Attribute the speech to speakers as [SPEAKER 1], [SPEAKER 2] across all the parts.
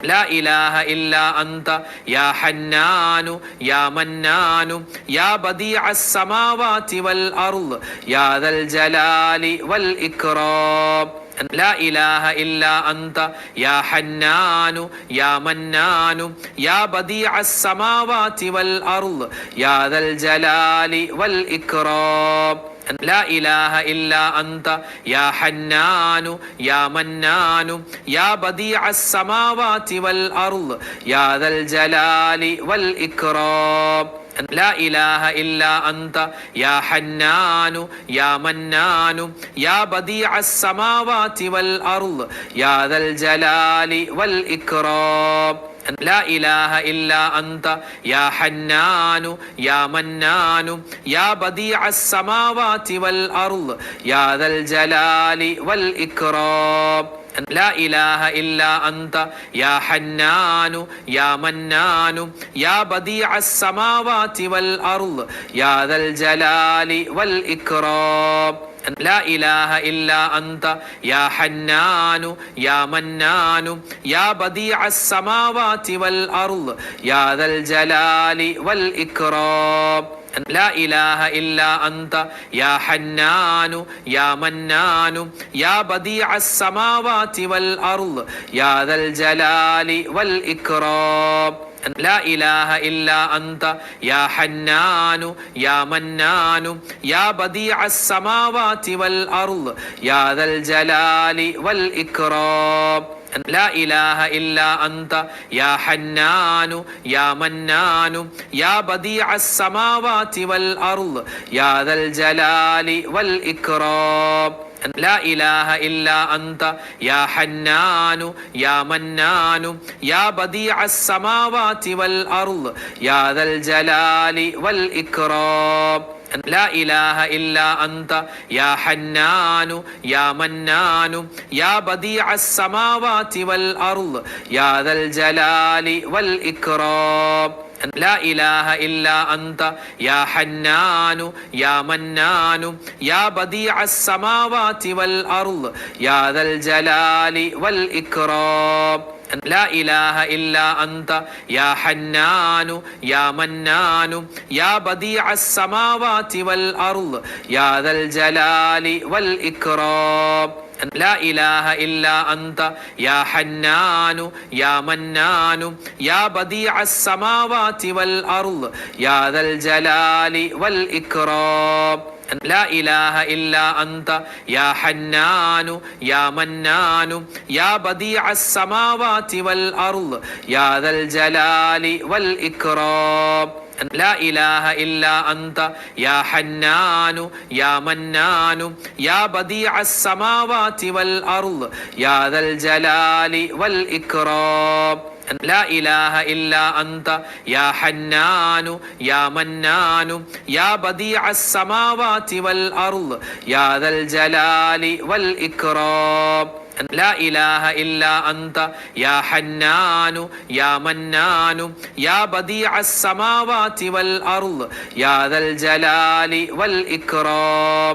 [SPEAKER 1] لا إله إلا أنت يا حنان يا منان يا بديع السماوات والأرض يا ذا الجلال والإكرام. لا إله إلا أنت يا حنان يا منان يا بديع السماوات والأرض يا ذا الجلال والإكرام. لا إله إلا أنت يا حنان يا منان يا بديع السماوات والأرض يا ذا الجلال والإكرام. لا إله إلا أنت يا حنان يا منان يا بديع السماوات والأرض يا ذا الجلال والإكرام. لا إله إلا أنت يا حنان يا منان يا بديع السماوات والأرض يا ذا الجلال والإكرام. لا إله إلا أنت يا حنان يا منان يا بديع السماوات والأرض يا ذا الجلال والإكرام. لا إله إلا أنت يا حنان يا منان يا بديع السماوات والأرض يا ذا الجلال والإكرام. لا إله إلا أنت يا حنان يا منان يا بديع السماوات والأرض يا ذا الجلال والإكرام. لا إله إلا أنت يا حنان يا منان يا بديع السماوات والأرض يا ذا الجلال والإكرام. لا إله إلا أنت يا حنان يا منان يا بديع السماوات والأرض يا ذا الجلال والإكرام. لا إله إلا أنت يا حنان يا منان يا بديع السماوات والأرض يا ذا الجلال والإكرام. لا إله إلا أنت يا حنان يا منان يا بديع السماوات والأرض يا ذا الجلال والإكرام. لا إله إلا أنت يا حنان يا منان يا بديع السماوات والأرض يا ذا الجلال والإكرام. لا إله إلا أنت يا حنان يا منان يا بديع السماوات والأرض يا ذا الجلال والإكرام. لا إله إلا أنت يا حنان يا منان يا بديع السماوات والأرض يا ذا الجلال والإكرام. لا إله إلا أنت يا حنان يا منان يا بديع السماوات والأرض يا ذا الجلال والإكرام. لا إله إلا أنت يا حنان يا منان يا بديع السماوات والأرض يا ذا الجلال والإكرام. لا إله إلا أنت يا حنان يا منان يا بديع السماوات والأرض يا ذا الجلال والإكرام. لا إله إلا أنت يا حنان يا منان يا بديع السماوات والأرض يا ذا الجلال والإكرام.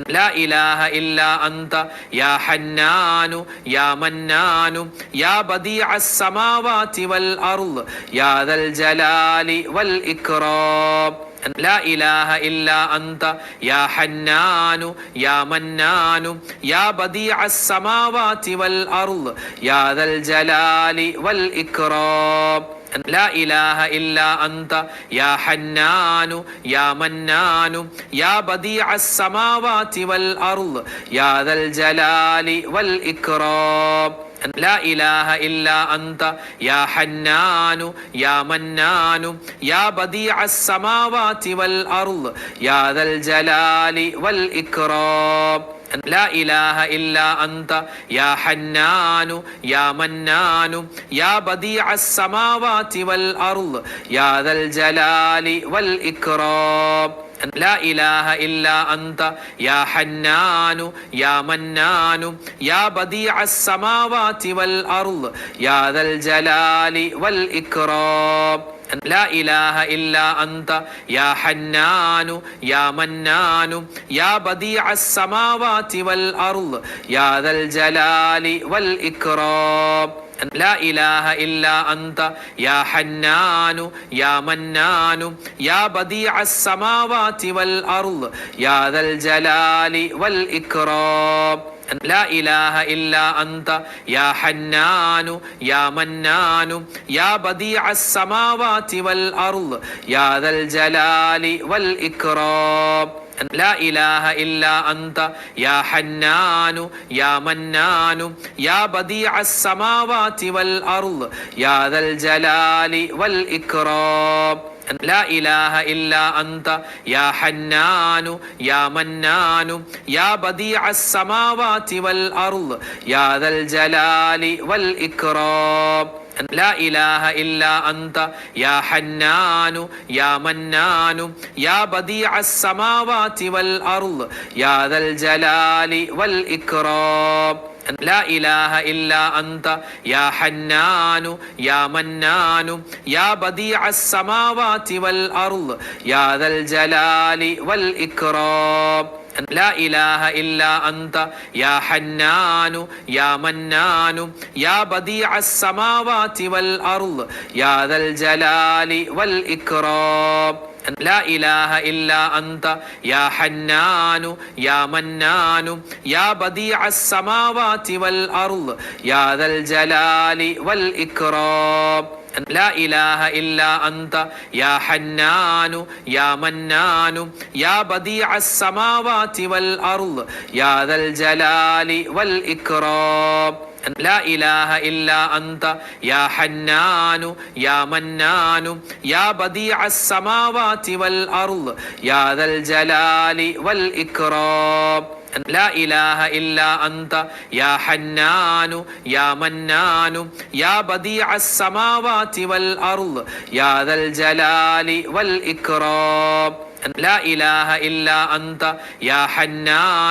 [SPEAKER 1] لا إله إلا أنت يا حنان يا منان يا بديع السماوات والأرض يا ذا الجلال والإكرام. لا إله إلا أنت يا حنان يا منان يا بديع السماوات والأرض يا ذا الجلال والإكرام. لا إله إلا أنت يا حنان يا منان يا بديع السماوات والأرض يا ذا الجلال والإكرام. لا إله إلا أنت يا حنان يا منان يا بديع السماوات والأرض يا ذا الجلال والإكرام. لا إله إلا أنت يا حنان يا منان يا بديع السماوات والأرض يا ذا الجلال والإكرام. لا إله إلا أنت يا حنان يا منان يا بديع السماوات والأرض يا ذا الجلال والإكرام. لا إله إلا أنت يا حنان يا منان يا بديع السماوات والأرض يا ذا الجلال والإكرام. لا إله إلا أنت يا حنان يا منان يا بديع السماوات والأرض يا ذا الجلال والإكرام لا إله إلا أنت يا حنان يا منان يا بديع السماوات والأرض يا ذا الجلال والإكرام لا إله إلا أنت يا حنان يا منان يا بديع السماوات والأرض يا ذا الجلال والإكرام لا إله إلا أنت يا حنان يا منان يا بديع السماوات والأرض يا ذا الجلال والإكرام لا إله إلا أنت يا حنان يا منان يا بديع السماوات والأرض يا ذا الجلال والإكرام لا إله إلا أنت يا حنان يا منان يا بديع السماوات والأرض يا ذا الجلال والإكرام لا إله إلا أنت يا حنان يا منان يا بديع السماوات والأرض يا ذا الجلال والإكرام لا إله إلا أنت يا حنان يا منان يا بديع السماوات والأرض يا ذا الجلال والإكرام لا إله إلا أنت يا حنان يا منان يا بديع السماوات والأرض يا ذا الجلال والإكرام لا إله إلا أنت يا حنان يا منان يا بديع السماوات والأرض يا ذا الجلال والإكرام لا إله إلا أنت يا حنان يا منان يا بديع السماوات والأرض يا ذا الجلال والإكرام لا إله إلا أنت يا حنان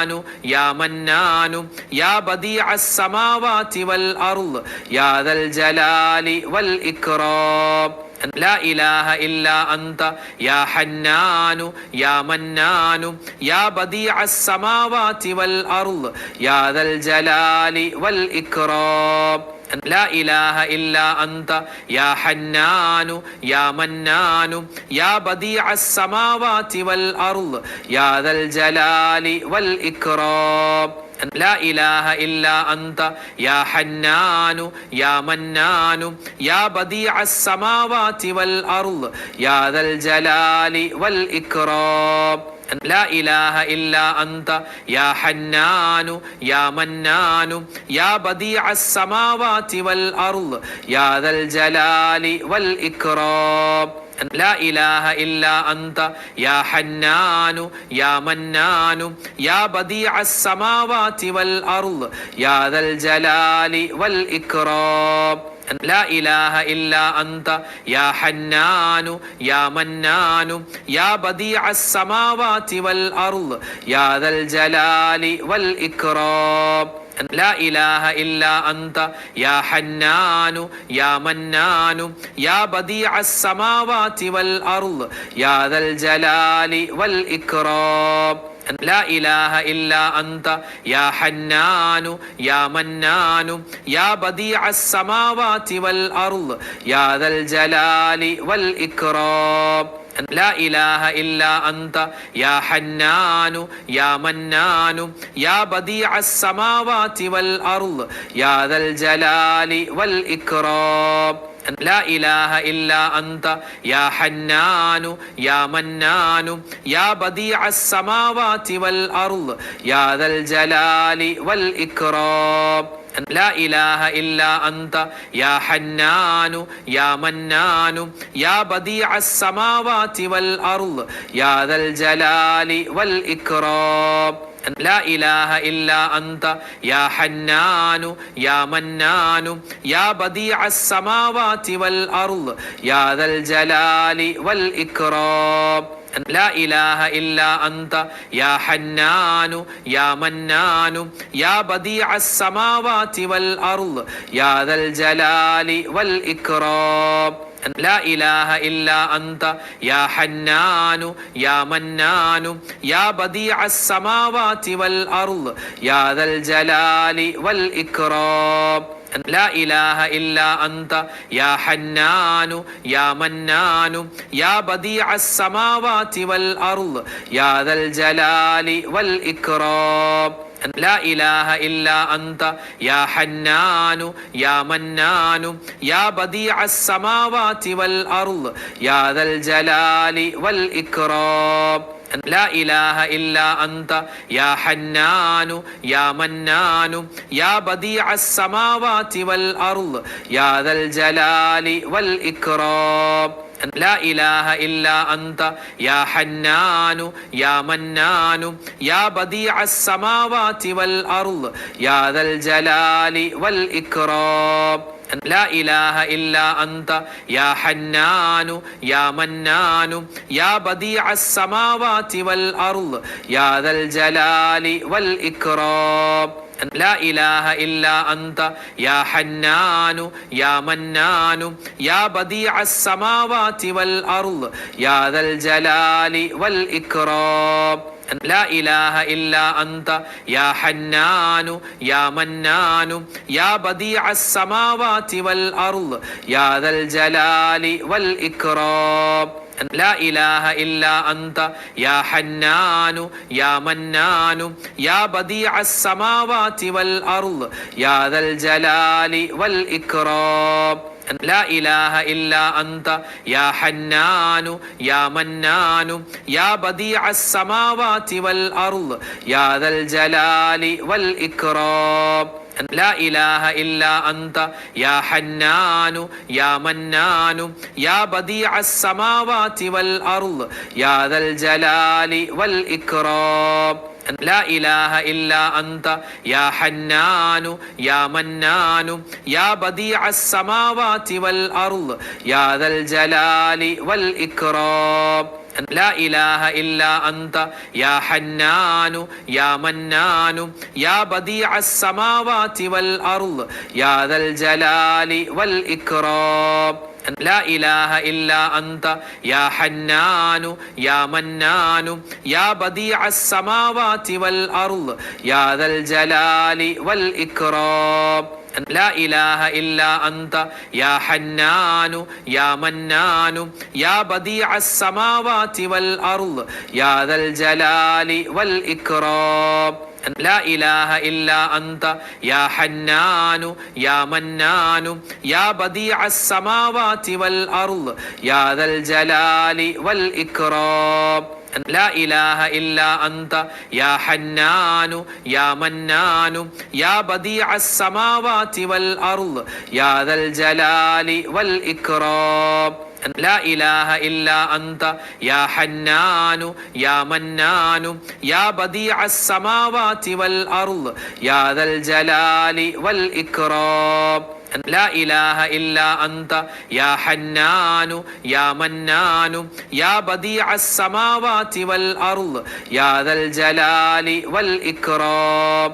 [SPEAKER 1] يا منان يا بديع السماوات والأرض يا ذا الجلال والإكرام لا إله إلا أنت يا حنان يا منان يا بديع السماوات والأرض يا ذا الجلال والإكرام لا إله إلا أنت يا حنان يا منان يا بديع السماوات والأرض يا ذا الجلال والإكرام لا إله إلا أنت يا حنان يا منان يا بديع السماوات والأرض يا ذا الجلال والإكرام لا إله إلا أنت يا حنان يا منان يا بديع السماوات والأرض يا ذا الجلال والإكرام لا إله إلا أنت يا حنان يا منان يا بديع السماوات والأرض يا ذا الجلال والإكرام لا إله إلا أنت يا حنان يا منان يا بديع السماوات والأرض يا ذا الجلال والإكرام لا إله إلا أنت يا حنان يا منان يا بديع السماوات والأرض يا ذا الجلال والإكرام لا إله إلا أنت يا حنان يا منان يا بديع السماوات والأرض يا ذا الجلال والإكرام لا إله إلا أنت يا حنان يا منان يا بديع السماوات والأرض يا ذا الجلال والإكرام لا إله إلا أنت يا حنان يا منان يا بديع السماوات والأرض يا ذا الجلال والإكرام لا إله إلا أنت يا حنان يا منان يا بديع السماوات والأرض يا ذا الجلال والإكرام لا إله إلا أنت يا حنان يا منان يا بديع السماوات والأرض يا ذا الجلال والإكرام لا إله إلا أنت يا حنان يا منان يا بديع السماوات والأرض يا ذا الجلال والإكرام لا إله إلا أنت يا حنان يا منان يا بديع السماوات والأرض يا ذا الجلال والإكرام لا إله إلا أنت يا حنان يا منان يا بديع السماوات والأرض يا ذا الجلال والإكرام لا إله إلا أنت يا حنان يا منان يا بديع السماوات والأرض يا ذا الجلال والإكرام لا إله إلا أنت يا حنان يا منان يا بديع السماوات والأرض يا ذا الجلال والإكرام لا إله إلا أنت يا حنان يا منان يا بديع السماوات والأرض يا ذا الجلال والإكرام لا إله إلا أنت يا حنان يا منان يا بديع السماوات والأرض يا ذا الجلال والإكرام لا إله إلا أنت يا حنان يا منان يا بديع السماوات والأرض يا ذا الجلال والإكرام لا إله إلا أنت يا حنان يا منان يا بديع السماوات والأرض يا ذا الجلال والإكرام لا إله إلا أنت يا حنان يا منان يا بديع السماوات والأرض يا ذا الجلال والإكرام لا إله إلا أنت يا حنان يا منان يا بديع السماوات والأرض يا ذا الجلال والإكرام لا إله إلا أنت يا حنان يا منان يا بديع السماوات والأرض يا ذا الجلال والإكرام لا إله إلا أنت يا حنان يا منان يا بديع السماوات والأرض يا ذا الجلال والإكرام لا إله إلا أنت يا حنان يا منان يا بديع السماوات والأرض يا ذا الجلال والإكرام لا إله إلا أنت يا حنان يا منان يا بديع السماوات والأرض يا ذا الجلال والإكرام لا إله إلا أنت يا حنان يا منان يا بديع السماوات والأرض يا ذا الجلال والإكرام لا إله إلا أنت يا حنان يا منان يا بديع السماوات والأرض يا ذا الجلال والإكرام لا إله إلا أنت يا حنان يا منان يا بديع السماوات والأرض يا ذا الجلال والإكرام لا إله إلا أنت يا حنان يا منان يا بديع السماوات والأرض يا ذا الجلال والإكرام لا إله إلا أنت يا حنان يا منان يا بديع السماوات والأرض يا ذا الجلال والإكرام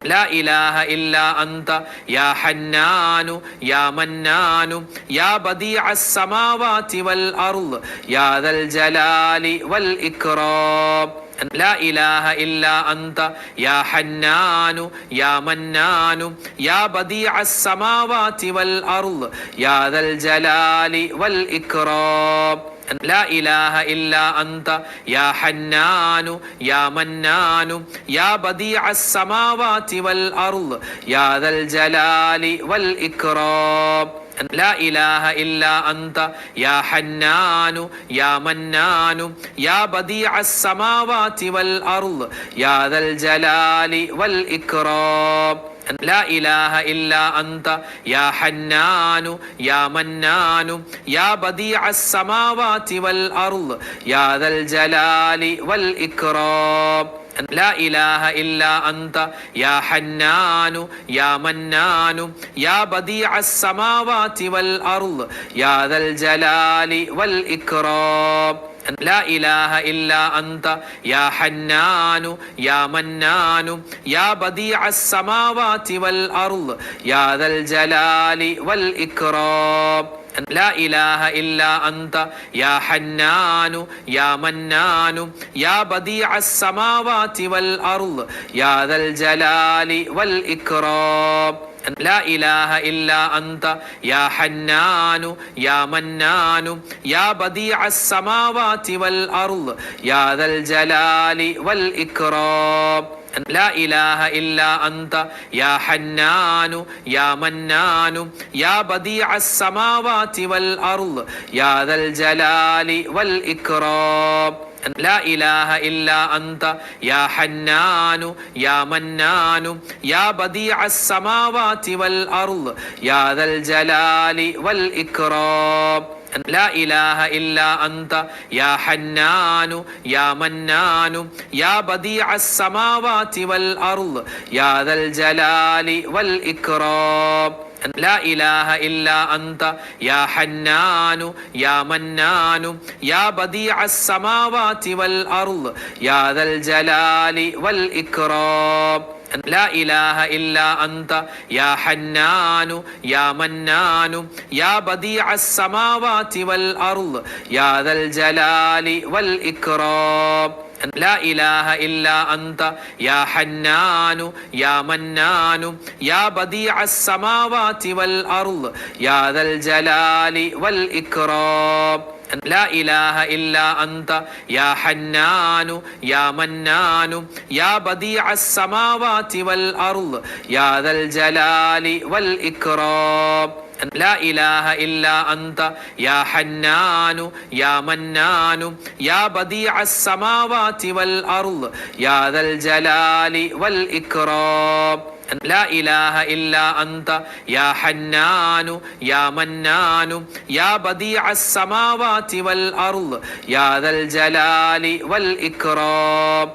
[SPEAKER 1] لا إله إلا أنت يا حنان يا منان يا بديع السماوات والأرض يا ذا الجلال والإكرام لا إله إلا أنت يا حنان يا منان يا بديع السماوات والأرض يا ذا الجلال والإكرام لا إله إلا أنت يا حنان يا منان يا بديع السماوات والأرض يا ذا الجلال والإكرام لا إله إلا أنت يا حنان يا منان يا بديع السماوات والأرض يا ذا الجلال والإكرام لا إله إلا أنت يا حنان يا منان يا بديع السماوات والأرض يا ذا الجلال والإكرام لا إله إلا أنت يا حنان يا منان يا بديع السماوات والأرض يا ذا الجلال والإكرام لا إله إلا أنت يا حنان يا منان يا بديع السماوات والأرض يا ذا الجلال والإكرام لا إله إلا أنت يا حنان يا منان يا بديع السماوات والأرض يا ذا الجلال والإكرام لا إله إلا أنت يا حنان يا منان يا بديع السماوات والأرض يا ذا الجلال والإكرام لا إله إلا أنت يا حنان يا منان يا بديع السماوات والأرض يا ذا الجلال والإكرام لا إله إلا أنت يا حنان يا منان يا بديع السماوات والأرض يا ذا الجلال والإكرام لا إله إلا أنت يا حنان يا منان يا بديع السماوات والأرض يا ذا الجلال والإكرام لا إله إلا أنت يا حنان يا منان يا بديع السماوات والأرض يا ذا الجلال والإكرام لا إله إلا أنت يا حنان يا منان يا بديع السماوات والأرض يا ذا الجلال والإكرام لا إله إلا أنت يا حنان يا منان يا بديع السماوات والأرض يا ذا الجلال والإكرام لا إله إلا أنت يا حنان يا منان يا بديع السماوات والأرض يا ذا الجلال والإكرام لا إله إلا أنت يا حنان يا منان يا بديع السماوات والأرض يا ذا الجلال والإكرام لا إله إلا أنت يا حنان يا منان يا بديع السماوات والأرض يا ذا الجلال والإكرام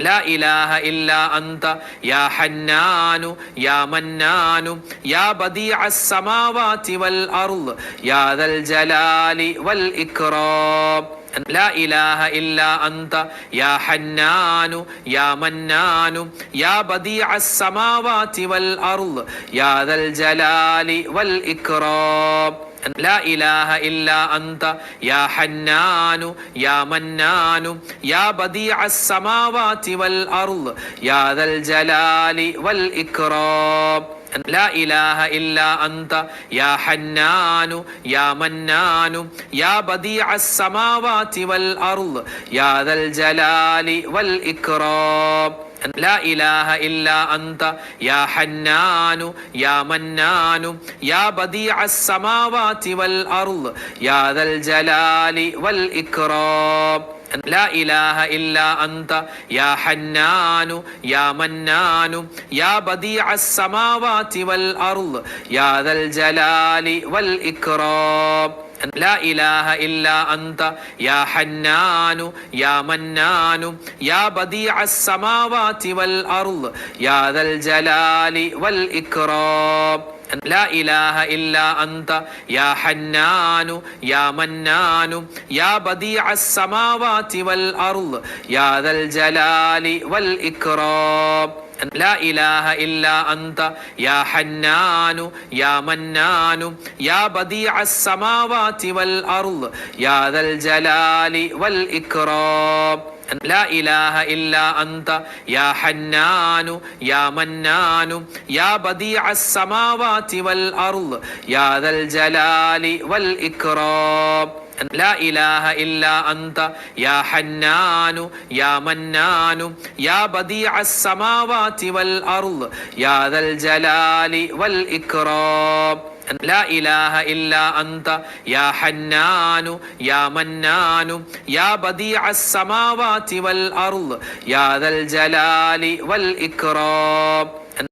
[SPEAKER 1] لا إله إلا أنت يا حنان يا منان يا بديع السماوات والأرض يا ذا الجلال والإكرام لا إله إلا أنت يا حنان يا منان يا بديع السماوات والأرض يا ذا الجلال والإكرام لا إله إلا أنت يا حنان يا منان يا بديع السماوات والأرض يا ذا الجلال والإكرام لا إله إلا أنت يا حنان يا منان يا بديع السماوات والأرض يا ذا الجلال والإكرام لا إله إلا أنت يا حنان يا منان يا بديع السماوات والأرض يا ذا الجلال والإكرام لا إله إلا أنت يا حنان يا منان يا بديع السماوات والأرض يا ذا الجلال والإكرام لا إله إلا أنت يا حنان يا منان يا بديع السماوات والأرض يا ذا الجلال والإكرام لا إله إلا أنت يا حنان يا منان يا بديع السماوات والأرض يا ذا الجلال والإكرام لا إله إلا أنت يا حنان يا منان يا بديع السماوات والأرض يا ذا الجلال والإكرام لا إله إلا أنت يا حنان يا منان يا بديع السماوات والأرض يا ذا الجلال والإكرام لا إله إلا أنت يا حنان يا منان يا بديع السماوات والأرض يا ذا الجلال والإكرام لا إله إلا أنت يا حنان يا منان يا بديع السماوات والأرض يا ذا الجلال والإكرام